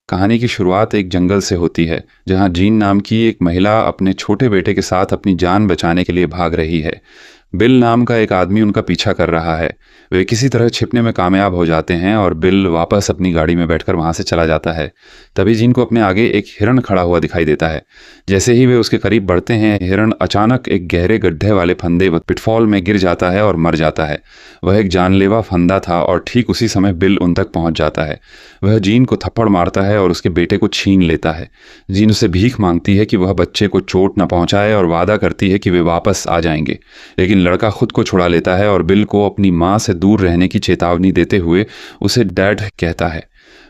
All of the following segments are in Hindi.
कहानी की शुरुआत एक जंगल से होती है, जहां जीन नाम की एक महिला अपने छोटे बेटे के साथ अपनी जान बचाने के लिए भाग रही है। बिल नाम का एक आदमी उनका पीछा कर रहा है। वे किसी तरह छिपने में कामयाब हो जाते हैं और बिल वापस अपनी गाड़ी में बैठकर वहां से चला जाता है। तभी जीन को अपने आगे एक हिरण खड़ा हुआ दिखाई देता है। जैसे ही वे उसके करीब बढ़ते हैं, हिरण अचानक एक गहरे गड्ढे वाले फंदे व पिटफॉल में गिर जाता है और मर जाता है। वह एक जानलेवा फंदा था और ठीक उसी समय बिल उन तक पहुंच जाता है। वह जीन को थप्पड़ मारता है और उसके बेटे को छीन लेता है। जीन उसे भीख मांगती है कि वह बच्चे को चोट न पहुंचाए और वादा करती है कि वे वापस आ जाएंगे। लेकिन लड़का खुद को छुड़ा लेता है और बिल को अपनी मां से दूर रहने की चेतावनी देते हुए उसे डैड कहता है।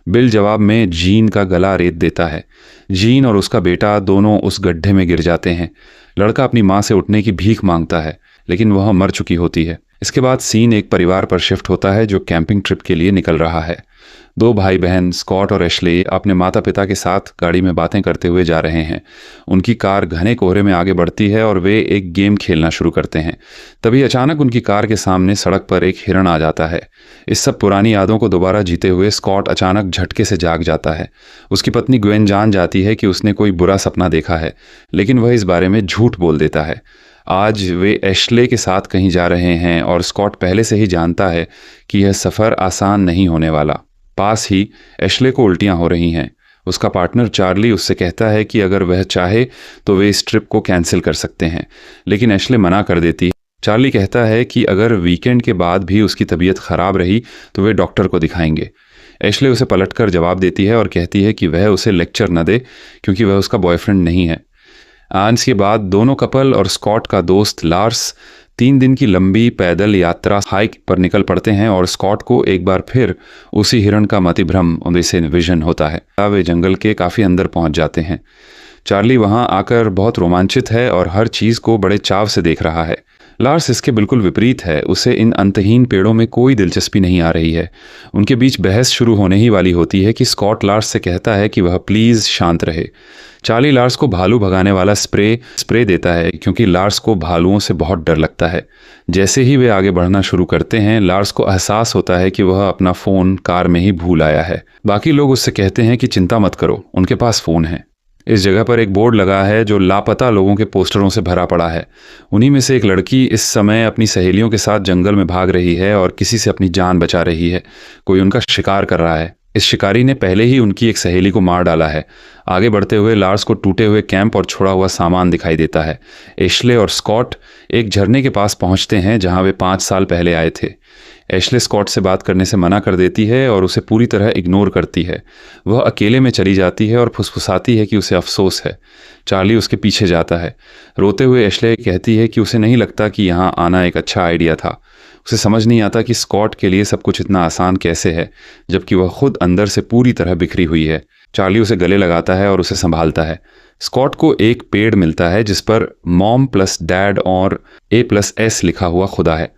बिल जवाब में जीन का गला रेत देता है। जीन और उसका बेटा दोनों उस गड्ढे में गिर जाते हैं। लड़का अपनी मां से उठने की भीख मांगता है, लेकिन वह मर चुकी होती है। इसके बाद सीन एक परिवार पर शिफ्ट होता है जो कैंपिंग ट्रिप के लिए निकल रहा है। दो भाई बहन स्कॉट और एशले अपने माता पिता के साथ गाड़ी में बातें करते हुए जा रहे हैं। उनकी कार घने कोहरे में आगे बढ़ती है और वे एक गेम खेलना शुरू करते हैं। तभी अचानक उनकी कार के सामने सड़क पर एक हिरण आ जाता है। इस सब पुरानी यादों को दोबारा जीते हुए स्कॉट अचानक झटके से जाग जाता है। उसकी पत्नी ग्वेन जान जाती है कि उसने कोई बुरा सपना देखा है, लेकिन वह इस बारे में झूठ बोल देता है। आज वे एशले के साथ कहीं जा रहे हैं और स्कॉट पहले से ही जानता है कि यह सफ़र आसान नहीं होने वाला। पास ही एशले को उल्टियां हो रही हैं। उसका पार्टनर चार्ली उससे कहता है कि अगर वह चाहे तो वे इस ट्रिप को कैंसिल कर सकते हैं, लेकिन एशले मना कर देती है। चार्ली कहता है कि अगर वीकेंड के बाद भी उसकी तबीयत खराब रही तो वे डॉक्टर को दिखाएंगे। एशले उसे पलटकर जवाब देती है और कहती है कि वह उसे लेक्चर न दे, क्योंकि वह उसका बॉयफ्रेंड नहीं है। आज के बाद दोनों कपल और स्कॉट का दोस्त लार्स 3 दिन की लंबी पैदल यात्रा हाइक पर निकल पड़ते हैं और स्कॉट को एक बार फिर उसी हिरण का मतिभ्रम उनसे विजन होता है। वे जंगल के काफ़ी अंदर पहुंच जाते हैं। चार्ली वहां आकर बहुत रोमांचित है और हर चीज़ को बड़े चाव से देख रहा है। लार्स इसके बिल्कुल विपरीत है। उसे इन अंतहीन पेड़ों में कोई दिलचस्पी नहीं आ रही है। उनके बीच बहस शुरू होने ही वाली होती है कि स्कॉट लार्स से कहता है कि वह प्लीज़ शांत रहे। चार्ली लार्स को भालू भगाने वाला स्प्रे देता है, क्योंकि लार्स को भालुओं से बहुत डर लगता है। जैसे ही वे आगे बढ़ना शुरू करते हैं, लार्स को एहसास होता है कि वह अपना फ़ोन कार में ही भूल आया है। बाकी लोग उससे कहते हैं कि चिंता मत करो, उनके पास फ़ोन है। इस जगह पर एक बोर्ड लगा है जो लापता लोगों के पोस्टरों से भरा पड़ा है। उन्हीं में से एक लड़की इस समय अपनी सहेलियों के साथ जंगल में भाग रही है और किसी से अपनी जान बचा रही है। कोई उनका शिकार कर रहा है। इस शिकारी ने पहले ही उनकी एक सहेली को मार डाला है। आगे बढ़ते हुए लार्स को टूटे हुए कैंप और छोड़ा हुआ सामान दिखाई देता है। एशले और स्कॉट एक झरने के पास पहुंचते हैं जहां वे 5 साल पहले आए थे। एशले स्कॉट से बात करने से मना कर देती है और उसे पूरी तरह इग्नोर करती है। वह अकेले में चली जाती है और फुसफुसाती है कि उसे अफसोस है। चार्ली उसके पीछे जाता है। रोते हुए एशले कहती है कि उसे नहीं लगता कि यहाँ आना एक अच्छा आइडिया था। उसे समझ नहीं आता कि स्कॉट के लिए सब कुछ इतना आसान कैसे है, जबकि वह खुद अंदर से पूरी तरह बिखरी हुई है। चार्ली उसे गले लगाता है और उसे संभालता है। स्कॉट को एक पेड़ मिलता है जिस पर मॉम प्लस डैड और A+S लिखा हुआ खुदा है।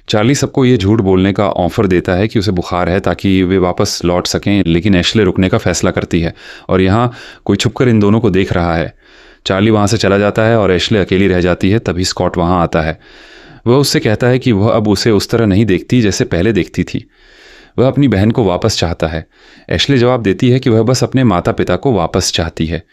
चार्ली सबको ये झूठ बोलने का ऑफर देता है कि उसे बुखार है ताकि वे वापस लौट सकें, लेकिन एशले रुकने का फैसला करती है और यहाँ कोई छुपकर इन दोनों को देख रहा है। चार्ली वहाँ से चला जाता है और एशले अकेली रह जाती है। तभी स्कॉट वहाँ आता है। वह उससे कहता है कि वह अब उसे उस तरह नहीं देखती जैसे पहले देखती थी। वह अपनी बहन को वापस चाहता है। एशले जवाब देती है कि वह बस अपने माता पिता को वापस चाहती है।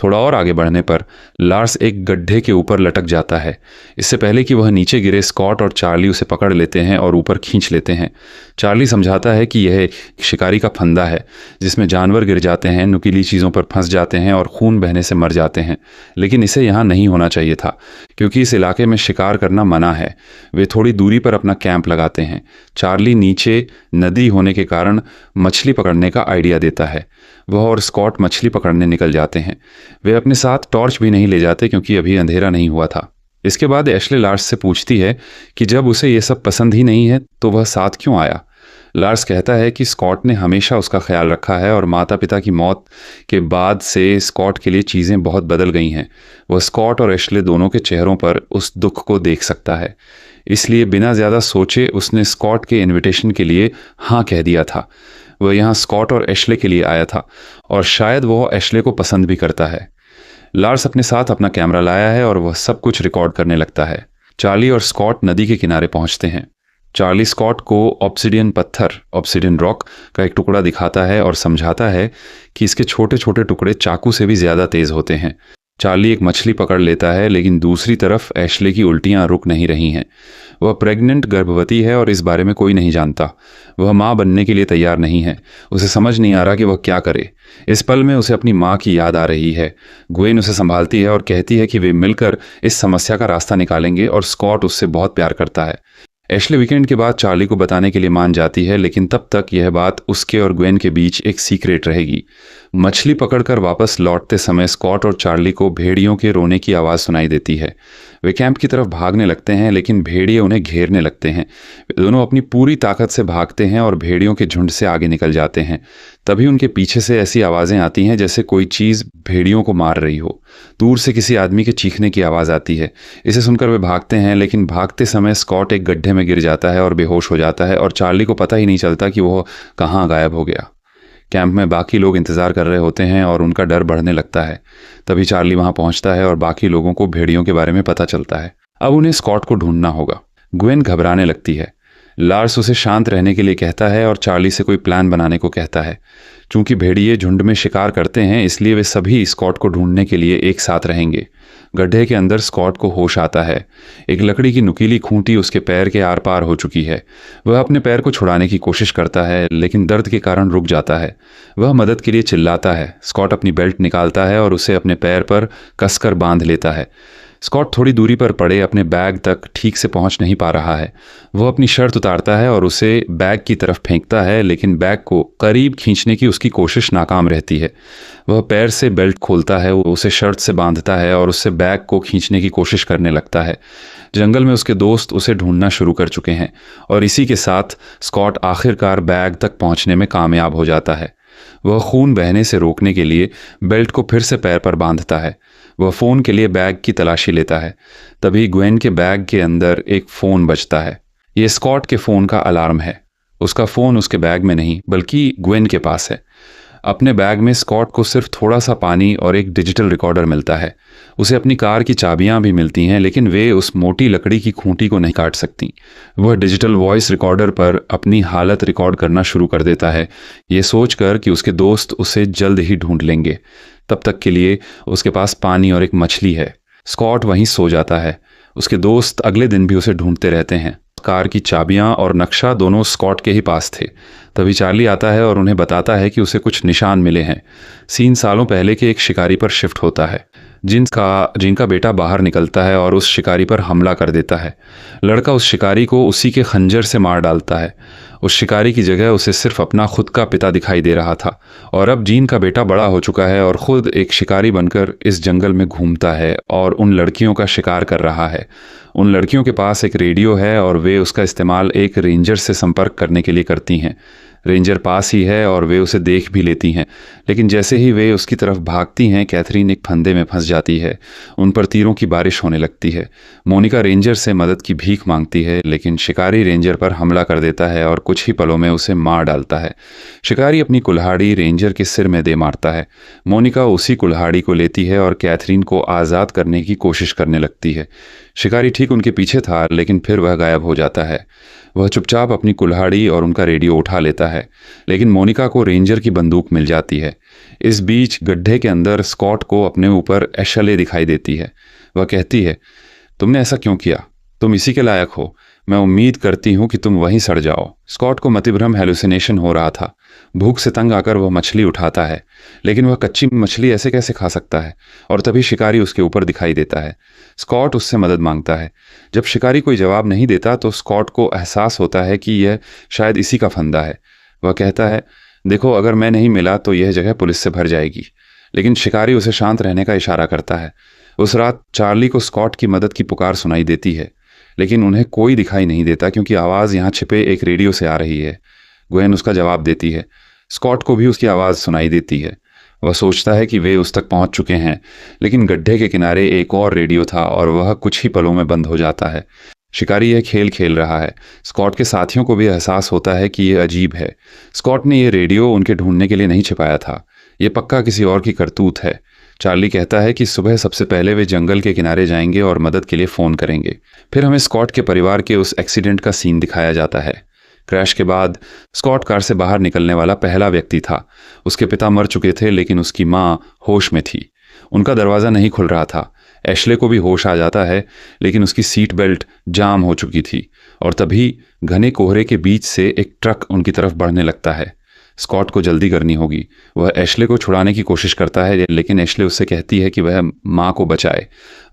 थोड़ा और आगे बढ़ने पर लार्स एक गड्ढे के ऊपर लटक जाता है। इससे पहले कि वह नीचे गिरे, स्कॉट और चार्ली उसे पकड़ लेते हैं और ऊपर खींच लेते हैं। चार्ली समझाता है कि यह शिकारी का फंदा है जिसमें जानवर गिर जाते हैं, नुकीली चीज़ों पर फंस जाते हैं और खून बहने से मर जाते हैं। लेकिन इसे यहाँ नहीं होना चाहिए था, क्योंकि इस इलाके में शिकार करना मना है। वे थोड़ी दूरी पर अपना कैंप लगाते हैं। चार्ली नीचे नदी होने के कारण मछली पकड़ने का आइडिया देता है। वह और स्कॉट मछली पकड़ने निकल जाते हैं। वे अपने साथ टॉर्च भी नहीं ले जाते, क्योंकि अभी अंधेरा नहीं हुआ था। इसके बाद एशले लार्स से पूछती है कि जब उसे ये सब पसंद ही नहीं है तो वह साथ क्यों आया। लार्स कहता है कि स्कॉट ने हमेशा उसका ख्याल रखा है और माता पिता की मौत के बाद से स्कॉट के लिए चीज़ें बहुत बदल गई हैं। वह स्कॉट और एशले दोनों के चेहरों पर उस दुख को देख सकता है। इसलिए बिना ज़्यादा सोचे उसने स्कॉट के इनविटेशन के लिए हाँ कह दिया था। वह यहाँ स्कॉट और एशले के लिए आया था और शायद वह एशले को पसंद भी करता है। लार्स अपने साथ अपना कैमरा लाया है और वह सब कुछ रिकॉर्ड करने लगता है। चार्ली और स्कॉट नदी के किनारे पहुंचते हैं। चार्ली स्कॉट को ऑब्सिडियन पत्थर, ऑब्सिडियन रॉक का एक टुकड़ा दिखाता है और समझाता है कि इसके छोटे छोटे टुकड़े चाकू से भी ज़्यादा तेज़ होते हैं। चार्ली एक मछली पकड़ लेता है, लेकिन दूसरी तरफ एशले की उल्टियाँ रुक नहीं रही हैं। वह प्रेग्नेंट गर्भवती है और इस बारे में कोई नहीं जानता। वह माँ बनने के लिए तैयार नहीं है। उसे समझ नहीं आ रहा कि वह क्या करे। इस पल में उसे अपनी माँ की याद आ रही है। ग्वेन उसे संभालती है और कहती है कि वे मिलकर इस समस्या का रास्ता निकालेंगे, और स्कॉट उससे बहुत प्यार करता है। एशले वीकेंड के बाद चार्ली को बताने के लिए मान जाती है, लेकिन तब तक यह बात उसके और ग्वेन के बीच एक सीक्रेट रहेगी। मछली पकड़कर वापस लौटते समय स्कॉट और चार्ली को भेड़ियों के रोने की आवाज़ सुनाई देती है। वे कैंप की तरफ भागने लगते हैं, लेकिन भेड़िए उन्हें घेरने लगते हैं। वे दोनों अपनी पूरी ताकत से भागते हैं और भेड़ियों के झुंड से आगे निकल जाते हैं। तभी उनके पीछे से ऐसी आवाज़ें आती हैं जैसे कोई चीज़ भेड़ियों को मार रही हो। दूर से किसी आदमी के चीखने की आवाज़ आती है। इसे सुनकर वे भागते हैं, लेकिन भागते समय स्कॉट एक गड्ढे में गिर जाता है और बेहोश हो जाता है, और चार्ली को पता ही नहीं चलता कि वह कहाँ गायब हो गया। कैंप में बाकी लोग इंतज़ार कर रहे होते हैं और उनका डर बढ़ने लगता है। तभी चार्ली वहाँ पहुँचता है और बाकी लोगों को भेड़ियों के बारे में पता चलता है। अब उन्हें स्कॉट को ढूंढना होगा। ग्वेन घबराने लगती है। लार्स उसे शांत रहने के लिए कहता है और चार्ली से कोई प्लान बनाने को कहता है। चूंकि भेड़िए झुंड में शिकार करते हैं, इसलिए वे सभी स्कॉट को ढूंढने के लिए एक साथ रहेंगे। गड्ढे के अंदर स्कॉट को होश आता है। एक लकड़ी की नुकीली खूंटी उसके पैर के आर पार हो चुकी है। वह अपने पैर को छुड़ाने की कोशिश करता है, लेकिन दर्द के कारण रुक जाता है। वह मदद के लिए चिल्लाता है। स्कॉट अपनी बेल्ट निकालता है और उसे अपने पैर पर कसकर बांध लेता है। स्कॉट थोड़ी दूरी पर पड़े अपने बैग तक ठीक से पहुंच नहीं पा रहा है। वह अपनी शर्ट उतारता है और उसे बैग की तरफ फेंकता है, लेकिन बैग को करीब खींचने की उसकी कोशिश नाकाम रहती है। वह पैर से बेल्ट खोलता है, उसे शर्ट से बांधता है और उससे बैग को खींचने की कोशिश करने लगता है। जंगल में उसके दोस्त उसे ढूंढना शुरू कर चुके हैं, और इसी के साथ स्कॉट आखिरकार बैग तक पहुंचने में कामयाब हो जाता है। वह खून बहने से रोकने के लिए बेल्ट को फिर से पैर पर बांधता है। वह फ़ोन के लिए बैग की तलाशी लेता है। तभी ग्वेन के बैग के अंदर एक फ़ोन बजता है। ये स्कॉट के फ़ोन का अलार्म है। उसका फ़ोन उसके बैग में नहीं, बल्कि ग्वेन के पास है। अपने बैग में स्कॉट को सिर्फ थोड़ा सा पानी और एक डिजिटल रिकॉर्डर मिलता है। उसे अपनी कार की चाबियां भी मिलती हैं, लेकिन वे उस मोटी लकड़ी की खूंटी को नहीं काट सकती। वह डिजिटल वॉइस रिकॉर्डर पर अपनी हालत रिकॉर्ड करना शुरू कर देता है, ये सोचकर कि उसके दोस्त उसे जल्द ही ढूंढ लेंगे। तब तक के लिए उसके पास पानी और एक मछली है। स्कॉट वहीं सो जाता है। उसके दोस्त अगले दिन भी उसे ढूंढते रहते हैं। कार की चाबियां और नक्शा दोनों स्कॉट के ही पास थे। तभी चार्ली आता है और उन्हें बताता है कि उसे कुछ निशान मिले हैं। सीन सालों पहले के एक शिकारी पर शिफ्ट होता है, जिनका बेटा बाहर निकलता है और उस शिकारी पर हमला कर देता है। लड़का उस शिकारी को उसी के खंजर से मार डालता है। उस शिकारी की जगह उसे सिर्फ अपना खुद का पिता दिखाई दे रहा था, और अब जीन का बेटा बड़ा हो चुका है और खुद एक शिकारी बनकर इस जंगल में घूमता है और उन लड़कियों का शिकार कर रहा है। उन लड़कियों के पास एक रेडियो है और वे उसका इस्तेमाल एक रेंजर से संपर्क करने के लिए करती हैं। रेंजर पास ही है और वे उसे देख भी लेती हैं, लेकिन जैसे ही वे उसकी तरफ भागती हैं, कैथरीन एक फंदे में फंस जाती है। उन पर तीरों की बारिश होने लगती है। मोनिका रेंजर से मदद की भीख मांगती है, लेकिन शिकारी रेंजर पर हमला कर देता है और कुछ ही पलों में उसे मार डालता है। शिकारी अपनी कुल्हाड़ी रेंजर के सिर में दे मारता है। मोनिका उसी कुल्हाड़ी को लेती है और कैथरीन को आज़ाद करने की कोशिश करने लगती है। शिकारी ठीक उनके पीछे था, लेकिन फिर वह गायब हो जाता है। वह चुपचाप अपनी कुल्हाड़ी और उनका रेडियो उठा लेता है, लेकिन मोनिका को रेंजर की बंदूक मिल जाती है। इस बीच गड्ढे के अंदर स्कॉट को अपने ऊपर एशले दिखाई देती है। वह कहती है, तुमने ऐसा क्यों किया? तुम इसी के लायक हो। मैं उम्मीद करती हूँ कि तुम वहीं सड़ जाओ। स्कॉट को मतिभ्रम हेलुसिनेशन हो रहा था। भूख से तंग आकर वह मछली उठाता है, लेकिन वह कच्ची मछली ऐसे कैसे खा सकता है? और तभी शिकारी उसके ऊपर दिखाई देता है। स्कॉट उससे मदद मांगता है। जब शिकारी कोई जवाब नहीं देता तो स्कॉट को एहसास होता है कि यह शायद इसी का फंदा है। वह कहता है, देखो, अगर मैं नहीं मिला तो यह जगह पुलिस से भर जाएगी। लेकिन शिकारी उसे शांत रहने का इशारा करता है। उस रात चार्ली को स्कॉट की मदद की पुकार सुनाई देती है, लेकिन उन्हें कोई दिखाई नहीं देता क्योंकि आवाज़ यहाँ छिपे एक रेडियो से आ रही है। ग्वेन उसका जवाब देती है। स्कॉट को भी उसकी आवाज़ सुनाई देती है। वह सोचता है कि वे उस तक पहुंच चुके हैं, लेकिन गड्ढे के किनारे एक और रेडियो था और वह कुछ ही पलों में बंद हो जाता है। शिकारी यह खेल खेल रहा है। स्कॉट के साथियों को भी एहसास होता है कि यह अजीब है। स्कॉट ने यह रेडियो उनके ढूंढने के लिए नहीं छिपाया था। यह पक्का किसी और की करतूत है। चार्ली कहता है कि सुबह सबसे पहले वे जंगल के किनारे जाएंगे और मदद के लिए फ़ोन करेंगे। फिर हमें स्कॉट के परिवार के उस एक्सीडेंट का सीन दिखाया जाता है। क्रैश के बाद स्कॉट कार से बाहर निकलने वाला पहला व्यक्ति था। उसके पिता मर चुके थे, लेकिन उसकी माँ होश में थी। उनका दरवाज़ा नहीं खुल रहा था। एशले को भी होश आ जाता है, लेकिन उसकी सीट बेल्ट जाम हो चुकी थी और तभी घने कोहरे के बीच से एक ट्रक उनकी तरफ बढ़ने लगता है। स्कॉट को जल्दी करनी होगी। वह एशले को छुड़ाने की कोशिश करता है, लेकिन एशले उससे कहती है कि वह माँ को बचाए।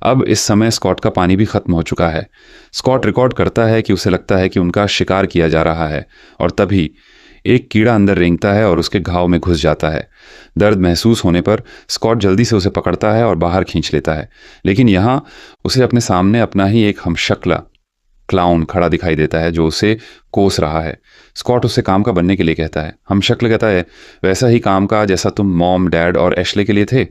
अब इस समय स्कॉट का पानी भी ख़त्म हो चुका है। स्कॉट रिकॉर्ड करता है कि उसे लगता है कि उनका शिकार किया जा रहा है और तभी एक कीड़ा अंदर रेंगता है और उसके घाव में घुस जाता है। दर्द महसूस होने पर स्कॉट जल्दी से उसे पकड़ता है और बाहर खींच लेता है, लेकिन यहाँ उसे अपने सामने अपना ही एक हमशक्ल क्लाउन खड़ा दिखाई देता है जो उसे कोस रहा है। स्कॉट उससे काम का बनने के लिए कहता है। हमशक्ल कहता है, वैसा ही काम का जैसा तुम मॉम, डैड और एशले के लिए थे।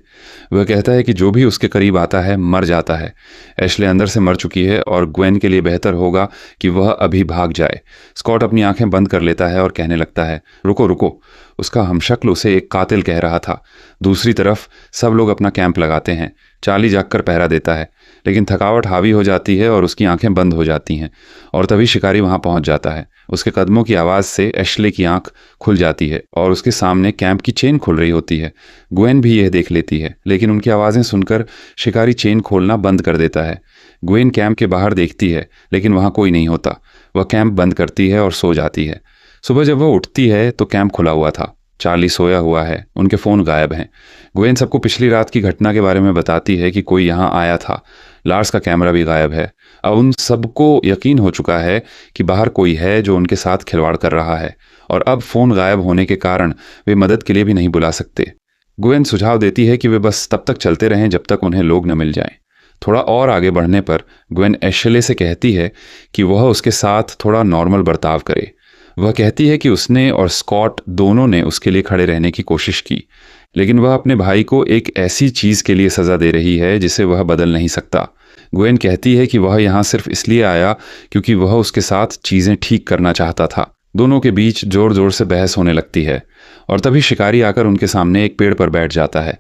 वह कहता है कि जो भी उसके करीब आता है मर जाता है। एशले अंदर से मर चुकी है और ग्वेन के लिए बेहतर होगा कि वह अभी भाग जाए। स्कॉट अपनी आंखें बंद कर लेता है और कहने लगता है, रुको रुको। उसका हमशक्ल उसे एक कातिल कह रहा था। दूसरी तरफ सब लोग अपना कैंप लगाते हैं। चार्ली जागकर पहरा देता है, लेकिन थकावट हावी हो जाती है और उसकी आंखें बंद हो जाती हैं और तभी शिकारी वहां पहुंच जाता है। उसके कदमों की आवाज़ से एशले की आंख खुल जाती है और उसके सामने कैंप की चेन खुल रही होती है। ग्वेन भी यह देख लेती है, लेकिन उनकी आवाज़ें सुनकर शिकारी चेन खोलना बंद कर देता है। ग्वेन कैंप के बाहर देखती है, लेकिन वहाँ कोई नहीं होता। वह कैंप बंद करती है और सो जाती है। सुबह जब वह उठती है तो कैंप खुला हुआ था। चार्ली सोया हुआ है, उनके फ़ोन गायब हैं। ग्वेन सबको पिछली रात की घटना के बारे में बताती है कि कोई यहाँ आया था। लार्स का कैमरा भी गायब है। अब उन सबको यकीन हो चुका है कि बाहर कोई है जो उनके साथ खिलवाड़ कर रहा है और अब फ़ोन गायब होने के कारण वे मदद के लिए भी नहीं बुला सकते। ग्वेन सुझाव देती है कि वे बस तब तक चलते रहें जब तक उन्हें लोग न मिल जाएं। थोड़ा और आगे बढ़ने पर ग्वेन एशले से कहती है कि वह उसके साथ थोड़ा नॉर्मल बर्ताव करे। वह कहती है कि उसने और स्कॉट दोनों ने उसके लिए खड़े रहने की कोशिश की, लेकिन वह अपने भाई को एक ऐसी चीज़ के लिए सज़ा दे रही है जिसे वह बदल नहीं सकता। ग्वेन कहती है कि वह यहाँ सिर्फ इसलिए आया क्योंकि वह उसके साथ चीज़ें ठीक करना चाहता था। दोनों के बीच ज़ोर ज़ोर से बहस होने लगती है और तभी शिकारी आकर उनके सामने एक पेड़ पर बैठ जाता है।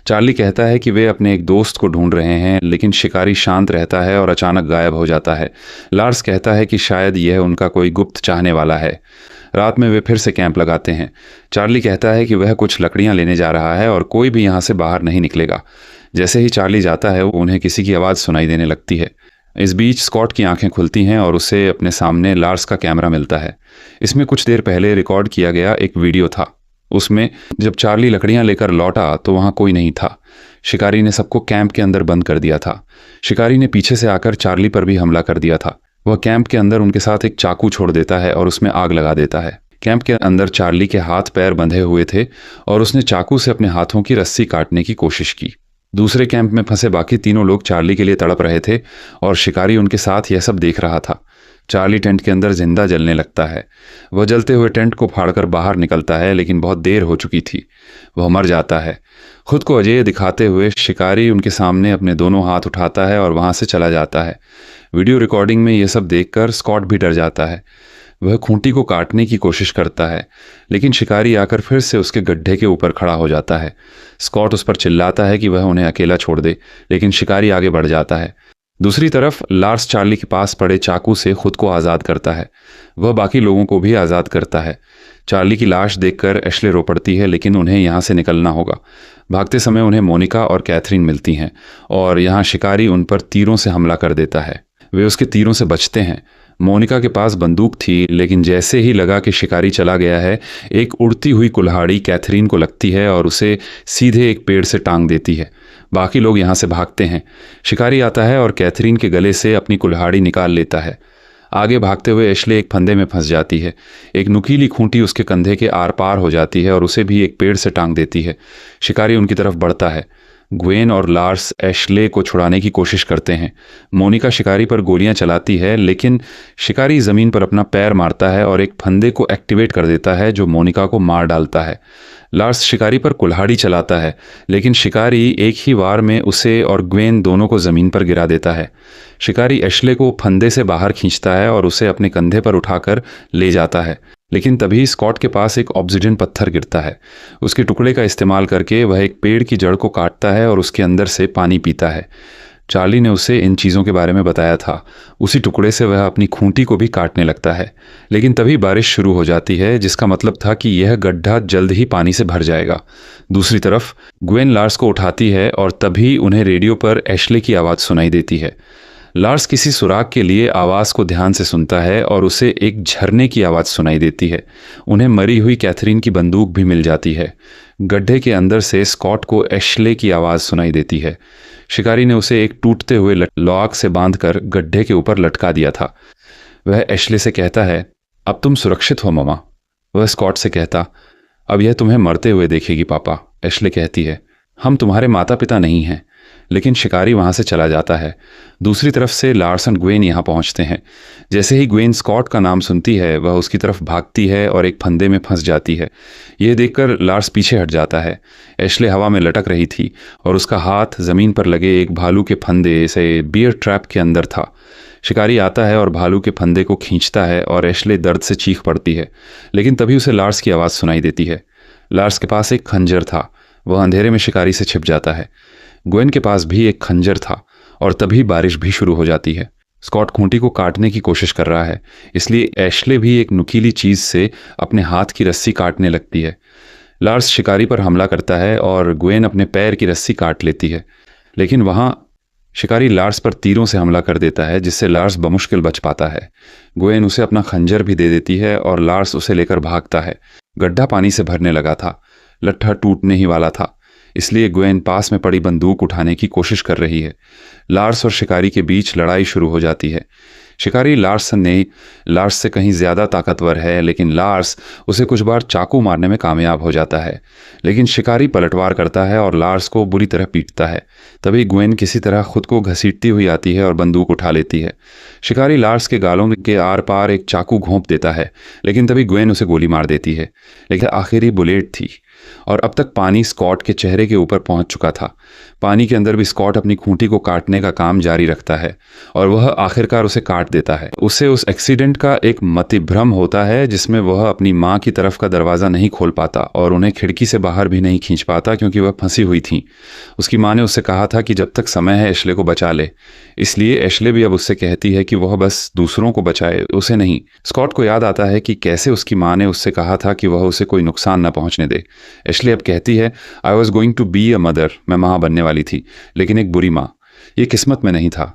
चार्ली कहता है कि वे अपने एक दोस्त को ढूंढ रहे हैं, लेकिन शिकारी शांत रहता है और अचानक गायब हो जाता है। लार्स कहता है कि शायद यह उनका कोई गुप्त चाहने वाला है। रात में वे फिर से कैंप लगाते हैं। चार्ली कहता है कि वह कुछ लकड़ियां लेने जा रहा है और कोई भी यहाँ से बाहर नहीं निकलेगा। जैसे ही चार्ली जाता है उन्हें किसी की आवाज़ सुनाई देने लगती है। इस बीच स्कॉट की आंखें खुलती हैं और उसे अपने सामने लार्स का कैमरा मिलता है। इसमें कुछ देर पहले रिकॉर्ड किया गया एक वीडियो था। उसमें जब चार्ली लकड़ियां लेकर लौटा तो वहाँ कोई नहीं था। शिकारी ने सबको कैंप के अंदर बंद कर दिया था। शिकारी ने पीछे से आकर चार्ली पर भी हमला कर दिया था। वह कैंप के अंदर उनके साथ एक चाकू छोड़ देता है और उसमें आग लगा देता है। कैंप के अंदर चार्ली के हाथ पैर बंधे हुए थे और उसने चाकू से अपने हाथों की रस्सी काटने की कोशिश की। दूसरे कैंप में फंसे बाकी तीनों लोग चार्ली के लिए तड़प रहे थे और शिकारी उनके साथ यह सब देख रहा था। चार्ली टेंट के अंदर जिंदा जलने लगता है। वह जलते हुए टेंट को फाड़कर बाहर निकलता है, लेकिन बहुत देर हो चुकी थी। वह मर जाता है। खुद को अजेय दिखाते हुए शिकारी उनके सामने अपने दोनों हाथ उठाता है और वहां से चला जाता है। वीडियो रिकॉर्डिंग में यह सब देखकर स्कॉट भी डर जाता है। वह खूंटी को काटने की कोशिश करता है, लेकिन शिकारी आकर फिर से उसके गड्ढे के ऊपर खड़ा हो जाता है। स्कॉट उस पर चिल्लाता है कि वह उन्हें अकेला छोड़ दे, लेकिन शिकारी आगे बढ़ जाता है। दूसरी तरफ लार्स चार्ली के पास पड़े चाकू से खुद को आज़ाद करता है। वह बाकी लोगों को भी आज़ाद करता है। चार्ली की लाश देखकर एशले रो पड़ती है, लेकिन उन्हें यहाँ से निकलना होगा। भागते समय उन्हें मोनिका और कैथरीन मिलती हैं और यहाँ शिकारी उन पर तीरों से हमला कर देता है। वे उसके तीरों से बचते हैं। मोनिका के पास बंदूक थी, लेकिन जैसे ही लगा कि शिकारी चला गया है, एक उड़ती हुई कुल्हाड़ी कैथरीन को लगती है और उसे सीधे एक पेड़ से टांग देती है। बाकी लोग यहाँ से भागते हैं। शिकारी आता है और कैथरीन के गले से अपनी कुल्हाड़ी निकाल लेता है। आगे भागते हुए एशले एक फंदे में फंस जाती है। एक नुकीली खूंटी उसके कंधे के आर पार हो जाती है और उसे भी एक पेड़ से टांग देती है। शिकारी उनकी तरफ बढ़ता है। ग्वेन और लार्स एशले को छुड़ाने की कोशिश करते हैं। मोनिका शिकारी पर गोलियां चलाती है, लेकिन शिकारी ज़मीन पर अपना पैर मारता है और एक फंदे को एक्टिवेट कर देता है जो मोनिका को मार डालता है। लार्स शिकारी पर कुल्हाड़ी चलाता है, लेकिन शिकारी एक ही वार में उसे और ग्वेन दोनों को ज़मीन पर गिरा देता है। शिकारी एशले को फंदे से बाहर खींचता है और उसे अपने कंधे पर उठाकर ले जाता है, लेकिन तभी स्कॉट के पास एक ऑब्सिडियन पत्थर गिरता है। उसके टुकड़े का इस्तेमाल करके वह एक पेड़ की जड़ को काटता है और उसके अंदर से पानी पीता है। चार्ली ने उसे इन चीज़ों के बारे में बताया था। उसी टुकड़े से वह अपनी खूंटी को भी काटने लगता है। लेकिन तभी बारिश शुरू हो जाती है, जिसका मतलब था कि यह गड्ढा जल्द ही पानी से भर जाएगा। दूसरी तरफ ग्वेन लार्स को उठाती है और तभी उन्हें रेडियो पर एशले की आवाज़ सुनाई देती है। लार्स किसी सुराग के लिए आवाज़ को ध्यान से सुनता है और उसे एक झरने की आवाज़ सुनाई देती है। उन्हें मरी हुई कैथरीन की बंदूक भी मिल जाती है। गड्ढे के अंदर से स्कॉट को एशले की आवाज़ सुनाई देती है। शिकारी ने उसे एक टूटते हुए लॉक से बांधकर गड्ढे के ऊपर लटका दिया था। वह एशले से कहता है, अब तुम सुरक्षित हो ममा। वह स्कॉट से कहता, अब यह तुम्हें मरते हुए देखेगी पापा। एशले कहती है, हम तुम्हारे माता पिता नहीं हैं। लेकिन शिकारी वहां से चला जाता है। दूसरी तरफ से लार्स और ग्वेन यहाँ पहुंचते हैं। जैसे ही ग्वेन स्कॉट का नाम सुनती है, वह उसकी तरफ भागती है और एक फंदे में फंस जाती है। यह देखकर लार्स पीछे हट जाता है। एशले हवा में लटक रही थी और उसका हाथ जमीन पर लगे एक भालू के फंदे से बियर ट्रैप के अंदर था। शिकारी आता है और भालू के फंदे को खींचता है और एशले दर्द से चीख पड़ती है। लेकिन तभी उसे लार्स की आवाज़ सुनाई देती है। लार्स के पास एक खंजर था। वह अंधेरे में शिकारी से छिप जाता है। ग्वेन के पास भी एक खंजर था और तभी बारिश भी शुरू हो जाती है। स्कॉट खूंटी को काटने की कोशिश कर रहा है, इसलिए एशले भी एक नुकीली चीज़ से अपने हाथ की रस्सी काटने लगती है। लार्स शिकारी पर हमला करता है और ग्वेन अपने पैर की रस्सी काट लेती है। लेकिन वहाँ शिकारी लार्स पर तीरों से हमला कर देता है, जिससे लार्स बमुश्किल बच पाता है। ग्वेन उसे अपना खंजर भी दे देती है और लार्स उसे लेकर भागता है। गड्ढा पानी से भरने लगा था। लट्ठा टूटने ही वाला था, इसलिए ग्वेन पास में पड़ी बंदूक उठाने की कोशिश कर रही है। लार्स और शिकारी के बीच लड़ाई शुरू हो जाती है। शिकारी लार्स से कहीं ज़्यादा ताकतवर है, लेकिन लार्स उसे कुछ बार चाकू मारने में कामयाब हो जाता है। लेकिन शिकारी पलटवार करता है और लार्स को बुरी तरह पीटता है। तभी ग्वेन किसी तरह खुद को घसीटती हुई आती है और बंदूक उठा लेती है। शिकारी लार्स के गालों के आर पार एक चाकू घोंप देता है, लेकिन तभी ग्वेन उसे गोली मार देती है। लेकिन आखिरी बुलेट थी और अब तक पानी स्कॉट के चेहरे के ऊपर पहुंच चुका था। पानी के अंदर भी स्कॉट अपनी खूंटी को काटने का काम जारी रखता है और वह आखिरकार उसे काट देता है। उसे उस एक्सीडेंट का एक मतिभ्रम होता है, जिसमें वह अपनी माँ की तरफ का दरवाज़ा नहीं खोल पाता और उन्हें खिड़की से बाहर भी नहीं खींच पाता, क्योंकि वह फंसी हुई थी। उसकी माँ ने उससे कहा था कि जब तक समय है एशले को बचा ले। इसलिए एशले भी अब उससे कहती है कि वह बस दूसरों को बचाए, उसे नहीं। स्कॉट को याद आता है कि कैसे उसकी माँ ने उससे कहा था कि वह उसे कोई नुकसान न पहुंचने दे। एशले अब कहती है, I was going to be a mother. मैं माँ बनने वाली थी, लेकिन एक बुरी माँ। ये किस्मत में नहीं था।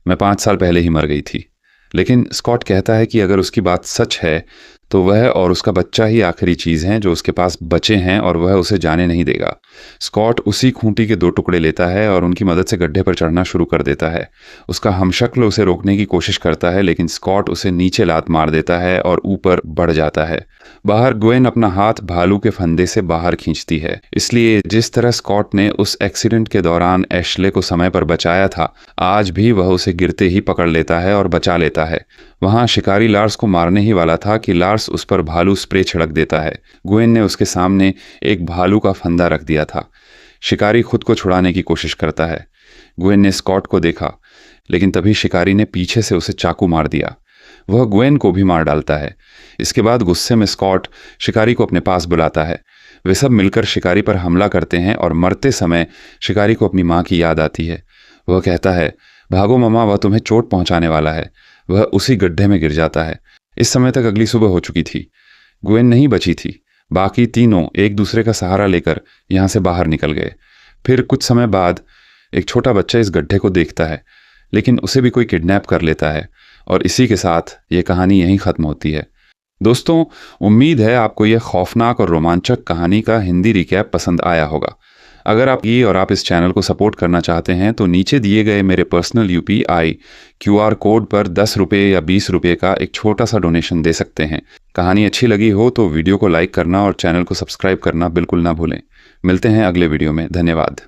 मैं 5 साल पहले ही मर गई थी। लेकिन स्कॉट कहता है कि अगर उसकी बात सच है तो वह और उसका बच्चा ही आखिरी चीज़ हैं जो उसके पास बचे हैं और वह उसे जाने नहीं देगा। स्कॉट उसी खूंटी के 2 टुकड़े लेता है और उनकी मदद से गड्ढे पर चढ़ना शुरू कर देता है। उसका हमशक्ल उसे रोकने की कोशिश करता है, लेकिन स्कॉट उसे नीचे लात मार देता है और ऊपर बढ़ जाता है। बाहर ग्वेन अपना हाथ भालू के फंदे से बाहर खींचती है। इसलिए जिस तरह स्कॉट ने उस एक्सीडेंट के दौरान एशले को समय पर बचाया था, आज भी वह उसे गिरते ही पकड़ लेता है और बचा लेता है। वहां शिकारी लार्स को मारने ही वाला था कि लार्स उस पर भालू स्प्रे छिड़क देता है। ग्वेन ने उसके सामने एक भालू का फंदा रख दिया था। शिकारी खुद को छुड़ाने की कोशिश करता है। ग्वेन ने स्कॉट को देखा, लेकिन तभी शिकारी ने पीछे से उसे चाकू मार दिया। वह ग्वेन को भी मार डालता है। इसके बाद गुस्से में स्कॉट शिकारी को अपने पास बुलाता है। वे सब मिलकर शिकारी पर हमला करते हैं और मरते समय शिकारी को अपनी माँ की याद आती है। वह कहता है, भागो ममा, वह तुम्हें चोट पहुंचाने वाला है। वह उसी गड्ढे में गिर जाता है। इस समय तक अगली सुबह हो चुकी थी। ग्वेन नहीं बची थी। बाकी तीनों एक दूसरे का सहारा लेकर यहाँ से बाहर निकल गए। फिर कुछ समय बाद एक छोटा बच्चा इस गड्ढे को देखता है, लेकिन उसे भी कोई किडनैप कर लेता है और इसी के साथ ये कहानी यहीं ख़त्म होती है। दोस्तों, उम्मीद है आपको यह खौफनाक और रोमांचक कहानी का हिंदी रिकैप पसंद आया होगा। अगर आप इस चैनल को सपोर्ट करना चाहते हैं तो नीचे दिए गए मेरे पर्सनल UPI QR कोड पर 10 रुपये या 20 रुपये का एक छोटा सा डोनेशन दे सकते हैं। कहानी अच्छी लगी हो तो वीडियो को लाइक करना और चैनल को सब्सक्राइब करना बिल्कुल ना भूलें। मिलते हैं अगले वीडियो में। धन्यवाद।